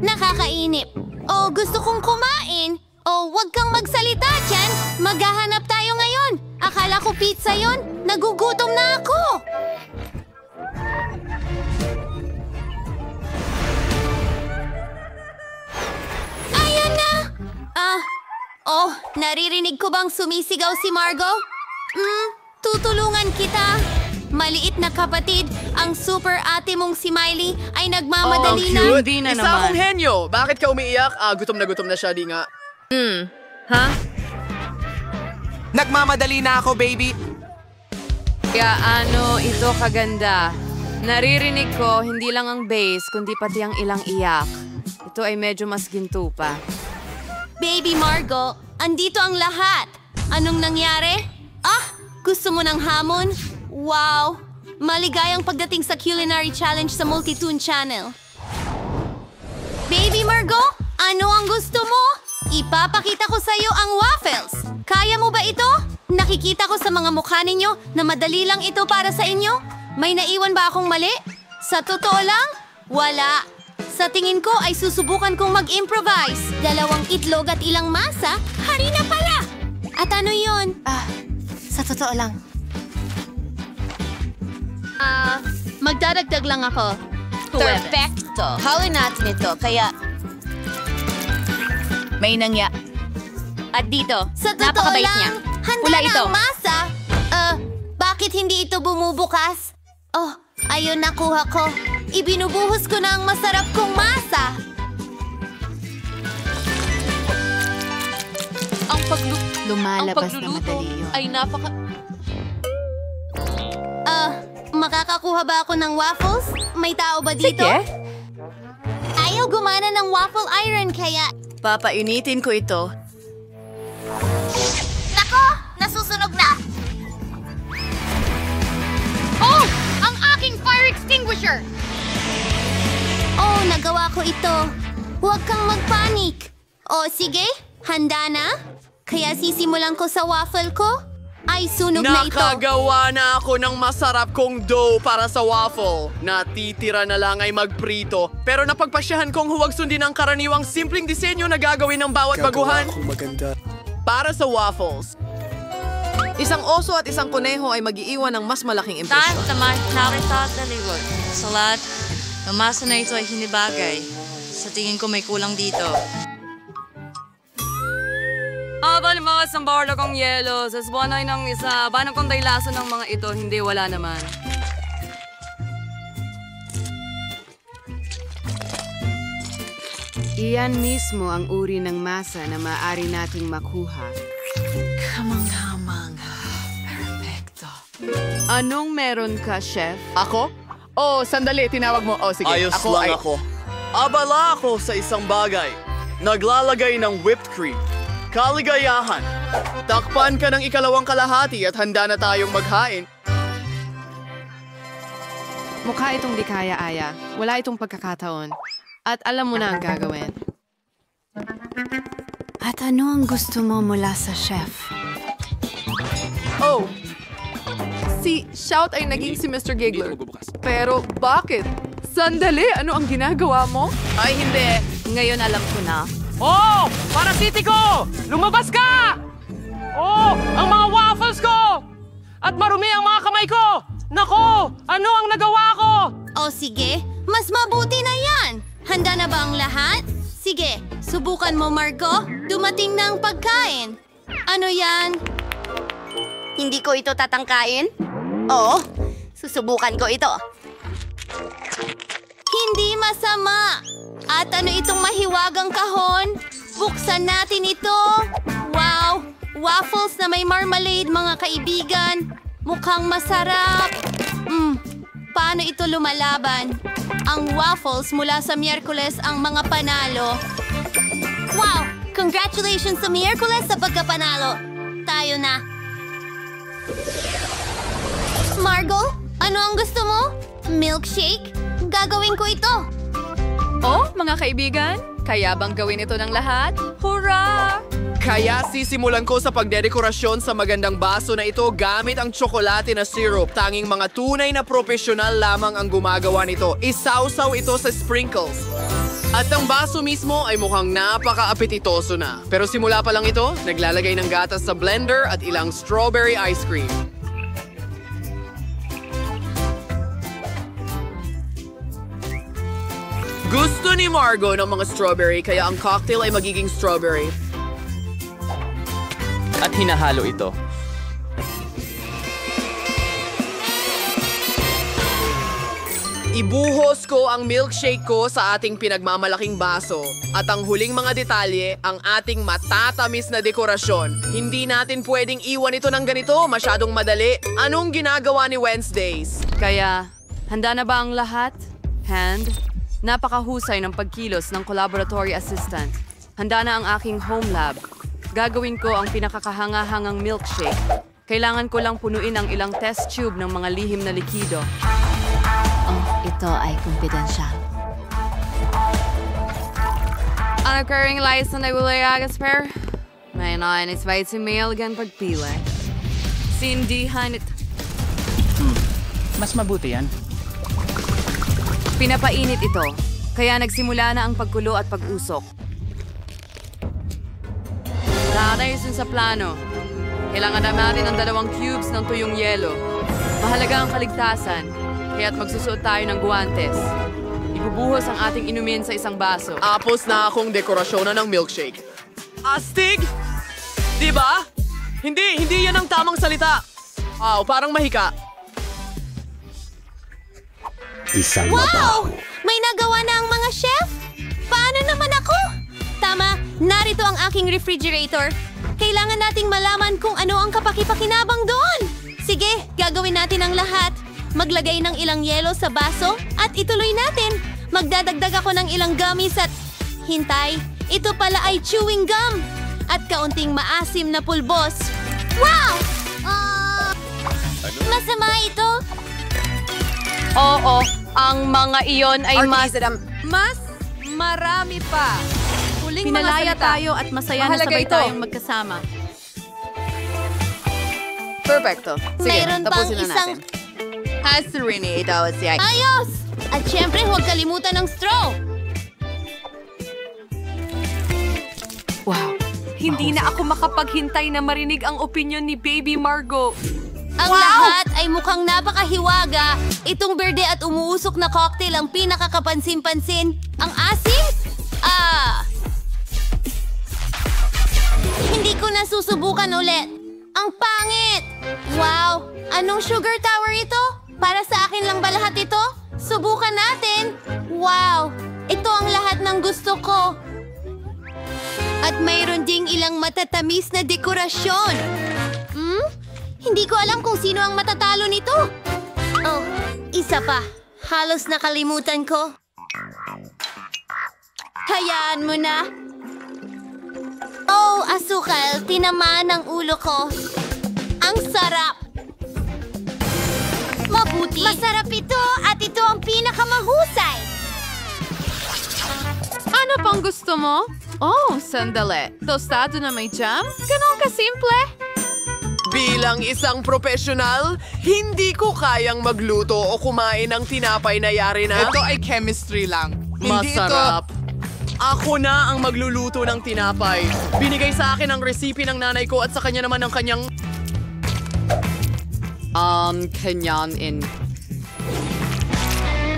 Nakakainip. Oh, gusto kong kumain. Oh, wag kang magsalita dyan. Maghahanap tayo ngayon. Akala ko pizza yon. Nagugutom na ako. Ayan na. Naririnig ko bang sumisigaw si Margot? Tutulungan kita. Maliit na kapatid, ang super ate mong si Miley ay nagmamadali na. Hindi na Isa naman. akong henyo. Bakit ka umiiyak? Gutom na siya, di nga. Ha? Nagmamadali na ako, baby. Kaya ano, ito kaganda. Naririnig ko, hindi lang ang bass, kundi pati ang ilang iyak. Ito ay medyo mas ginto pa. Baby Margot, andito ang lahat. Anong nangyari? Gusto mo ng hamon? Wow! Maligayang pagdating sa Culinary Challenge sa Multitoon Channel. Baby Margot, ano ang gusto mo? Ipapakita ko sa'yo ang waffles. Kaya mo ba ito? Nakikita ko sa mga mukha ninyo na madali lang ito para sa inyo. May naiwan ba akong mali? Sa totoo lang? Wala. Sa tingin ko ay susubukan kong mag-improvise. 2 itlog at ilang masa, harina pala! At ano yun? Sa totoo lang. Magdadagdag lang ako. Perfecto. Hawin natin ito, kaya... May nangya. At dito, sa totoo napakabait lang, niya. handa Pula na ito. ang masa. Bakit hindi ito bumubukas? Oh, ayun nakuha ko. Ibinubuhos ko na ang masarap kong masa. Lumalabas na madali yun. Ay napaka... Makakakuha ba ako ng waffles? May tao ba dito? Sige. Ayaw gumana ng waffle iron kaya... Papainitin ko ito. Nako! Nasusunog na! Oh! Ang aking fire extinguisher! Oh, nagawa ko ito. Huwag kang magpanik. Oh, sige. Handa na? Kaya sisimulan ko sa waffle ko? Ay, sunog na ito. Nakagawa na ako ng masarap kong dough para sa waffle. Natitira na lang ay magprito. Pero napagpasyahan kong huwag sundin ang karaniwang simpleng disenyo na gagawin ng bawat baguhan. Para sa waffles. Isang oso at isang kuneho ay mag-iiwan ng mas malaking Dahil impresyon. naman, nakita sa lahat, ang masa na ito ay hinibagay. Sa tingin ko may kulang dito. Habang mga sambarlo kong yelo, sa swanay ng isa, paano kung daylasan ng mga ito, hindi wala naman. Iyan mismo ang uri ng masa na maaari nating makuha. Kamang-kamang. Perfecto. Anong meron ka, chef? Ako? Oh, sandali. Tinawag mo. Oh, sige. Ayos lang ako. Abala ako sa isang bagay. Naglalagay ng whipped cream. Kaligayahan. Takpan ka ng ikalawang kalahati at handa na tayong maghain. Mukha itong di kaya, Aya. Wala itong pagkakataon. At alam mo na ang gagawin. At ano ang gusto mo mula sa chef? Oh! Si Shout ay naging si Mr. Giggler. Pero bakit? Sandali, ano ang ginagawa mo? Ay, hindi. Ngayon alam ko na. Oh! Parasitiko! Lumabas ka! Oh! Ang mga waffles ko! At marumi ang mga kamay ko! Nako! Ano ang nagawa ko? O sige, mas mabuti na yan. Handa na ba ang lahat? Sige, subukan mo, Margot. Dumating na ang pagkain. Ano yan? Hindi ko ito tatangkain? Oo, susubukan ko ito. Hindi masama. At ano itong mahiwagang kahon? Buksan natin ito. Wow! Waffles na may marmalade, mga kaibigan. Mukhang masarap. Paano ito lumalaban? Ang waffles mula sa Miyerkules ang mga panalo. Wow! Congratulations sa Miyerkules sa pagkapanalo. Tayo na. Margot, ano ang gusto mo? Milkshake? Gagawin ko ito. Oh, mga mga kaibigan? Kaya bang gawin ito ng lahat? Hurra! Kaya sisimulan ko sa pagdedekorasyon sa magandang baso na ito gamit ang tsokolate na syrup. Tanging mga tunay na profesional lamang ang gumagawa nito. Isawsaw ito sa sprinkles. At ang baso mismo ay mukhang napaka-apetitoso na. Pero simula pa lang ito, naglalagay ng gatas sa blender at ilang strawberry ice cream. Gusto ni Margo ng mga strawberry kaya ang cocktail ay magiging strawberry. At hinahalo ito. Ibuhos ko ang milkshake ko sa ating pinagmamalaking baso. At ang huling mga detalye, ang ating matatamis na dekorasyon. Hindi natin pwedeng iwan ito ng ganito, masyadong madali. Anong ginagawa ni Wednesdays? Kaya, handa na ba ang lahat? Hand? Napakahusay ng pagkilos ng collaboratory assistant. Handa na ang aking home lab. Gagawin ko ang pinakakahanga-hangang milkshake. Kailangan ko lang punuin ang ilang test tube ng mga lihim na likido. Ito ay kumpidensyal. Ang occurring license na gulay agasper? May nainis ba ito mail gan pagpila? Sindihan ito. Mas mabuti yan. Pinapainit ito, kaya nagsimula na ang pagkulo at pag-usok. Ayusin sa plano. Kailangan na natin ng 2 cubes ng tuyong yelo. Mahalaga ang kaligtasan, kaya't magsusuot tayo ng guwantes. Ibubuhos ang ating inumin sa isang baso. Tapos na akong dekorasyonan ng milkshake. Astig! Diba? Hindi yan ang tamang salita. Parang mahika. Wow! May nagawa na ang mga chef? Paano naman ako? Tama, narito ang aking refrigerator. Kailangan nating malaman kung ano ang kapaki-pakinabang doon. Sige, gagawin natin ang lahat. Maglagay ng ilang yelo sa baso at ituloy natin. Magdadagdag ako ng ilang gummies at... Hintay, ito pala ay chewing gum. At kaunting maasim na pulbos. Wow! Masama ito. Oo, ang mga iyon ay mas marami pa. Huling Pinalaya mga salita. tayo at masaya na Mahalaga sabay ito. tayong magkasama. Perfecto. Sige, Mayroon bang tapusin na isang... natin. Hasirini, ito siya. Ayos! At syempre, huwag kalimutan ng straw. Wow. Hindi na ako makapaghintay na marinig ang opinyon ni Baby Margo. Ang lahat ay mukhang napakahiwaga. Itong berde at umuusok na cocktail ang pinakakapansin-pansin. Ang asim? Hindi ko na susubukan ulit. Ang pangit! Wow! Anong sugar tower ito? Para sa akin lang ba lahat ito? Subukan natin! Wow! Ito ang lahat ng gusto ko. At mayroon ding ilang matatamis na dekorasyon. Hindi ko alam kung sino ang matatalo nito. Oh, isa pa. Halos nakalimutan ko. Hayaan mo na. Oh, asukal. Tinamaan ang ulo ko. Ang sarap. Mabuti. Masarap ito at ito ang pinakamahusay. Ano pang gusto mo? Oh, sandali. Tostado na may jam? Ganon kasimple. Bilang isang profesional, hindi ko kayang magluto o kumain ng tinapay na yari na. Ito ay chemistry lang. Masarap. Ako na ang magluluto ng tinapay. Binigay sa akin ang recipe ng nanay ko at sa kanya naman ang kanyang...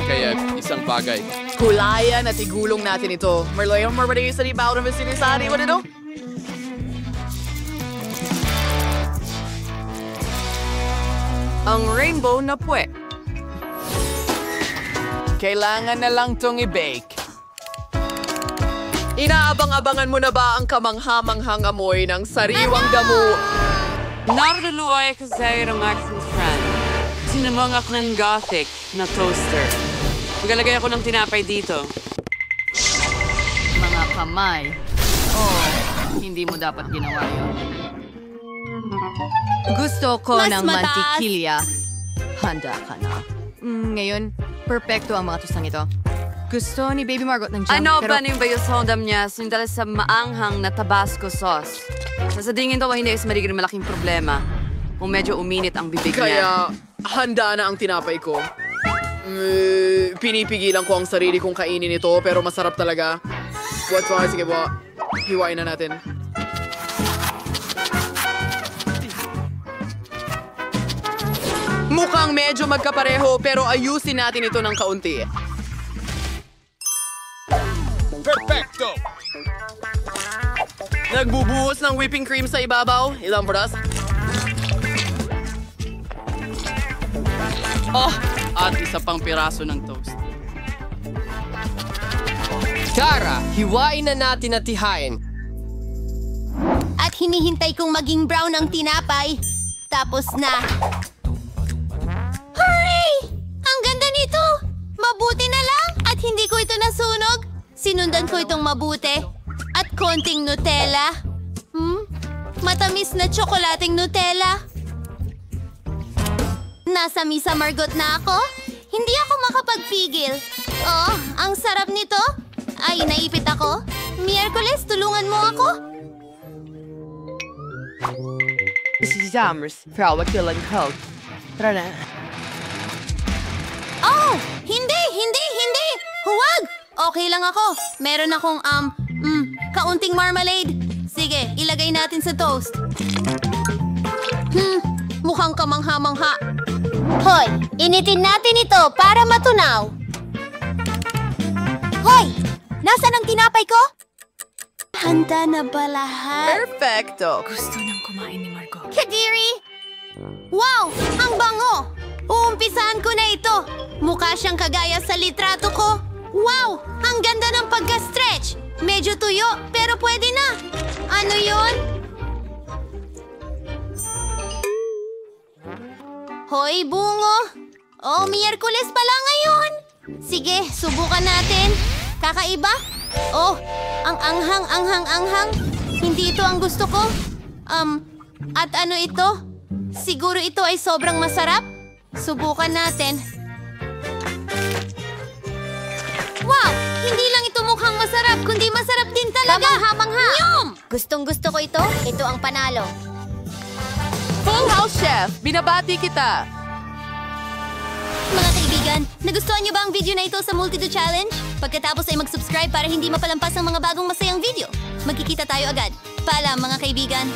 Kaya isang bagay. Kulayan at igulong natin ito. Merloy, marmaday sa ribaw ng sinisari. What ito? Ang rainbow na puwet. Kailangan na lang tong i-bake. Inaabang-abangan mo na ba ang kamangha-manghang amoy ng sariwang damo? Naruluay ko sa ng aking friend. Sinamangak ng gothic na toaster. Magalagay ako ng tinapay dito. Mga kamay. Oh, hindi mo dapat ginawa yun. Gusto ko Mas ng mataas. mantikilya. Handa ka na. Ngayon, perpekto ang mga tostang ito. Gusto ni Baby Margot ng jam, ano ba yung bayosondam niya sundala sa maanghang na Tabasco sauce? Sa tingin ko hindi is magiging malaking problema kung medyo uminit ang bibig niya. Kaya handa na ang tinapay ko. Pinipigilan ko ang sarili kong kainin ito pero masarap talaga. Sige po, hiwain na natin. Mukhang medyo magkapareho pero ayusin natin ito ng kaunti. Perfecto! Nagbubuhos ng whipping cream sa ibabaw. Ilang pras? Oh, at isa pang piraso ng toast. Tara, hiwain na natin at tihain. At hinihintay kong maging brown ang tinapay. Tapos na. Hooray! Ang ganda nito! Mabuti na lang at hindi ko ito nasunog. Sinundan ko itong mabuti. At konting Nutella. Matamis na tsokolating Nutella. Nasa Misa Margot na ako? Hindi ako makapagpigil. Oh, ang sarap nito. Ay, naipit ako. Miyerkules, tulungan mo ako. Oh, hindi! Huwag! Okay lang ako. Meron akong, kaunting marmalade. Sige, ilagay natin sa toast. Mukhang kamangha-mangha. Hoy, initin natin ito para matunaw. Hoy, nasaan ang tinapay ko? Handa na ba lahat? Perfecto. Kadiri! Wow! Ang bango! Uumpisahan ko na ito. Mukha siyang kagaya sa litrato ko. Wow! Ang ganda ng pagka-stretch. Medyo tuyo, pero pwede na. Ano yon? Hoy, bungo! Oh, Miyerkules pala ngayon. Sige, subukan natin. Kakaiba? Oh, ang anghang. Hindi ito ang gusto ko. At ano ito? Siguro ito ay sobrang masarap. Subukan natin. Wow! Hindi lang ito mukhang masarap, kundi masarap din talaga. Kamangha-mangha. Yum! Gustong-gusto ko ito. Ito ang panalo. Full House Chef, binabati kita! Mga kaibigan, nagustuhan niyo ba ang video na ito sa Multi-Do Challenge? Pagkatapos ay mag-subscribe para hindi mapalampas ang mga bagong masayang video. Magkikita tayo agad. Paalam mga kaibigan.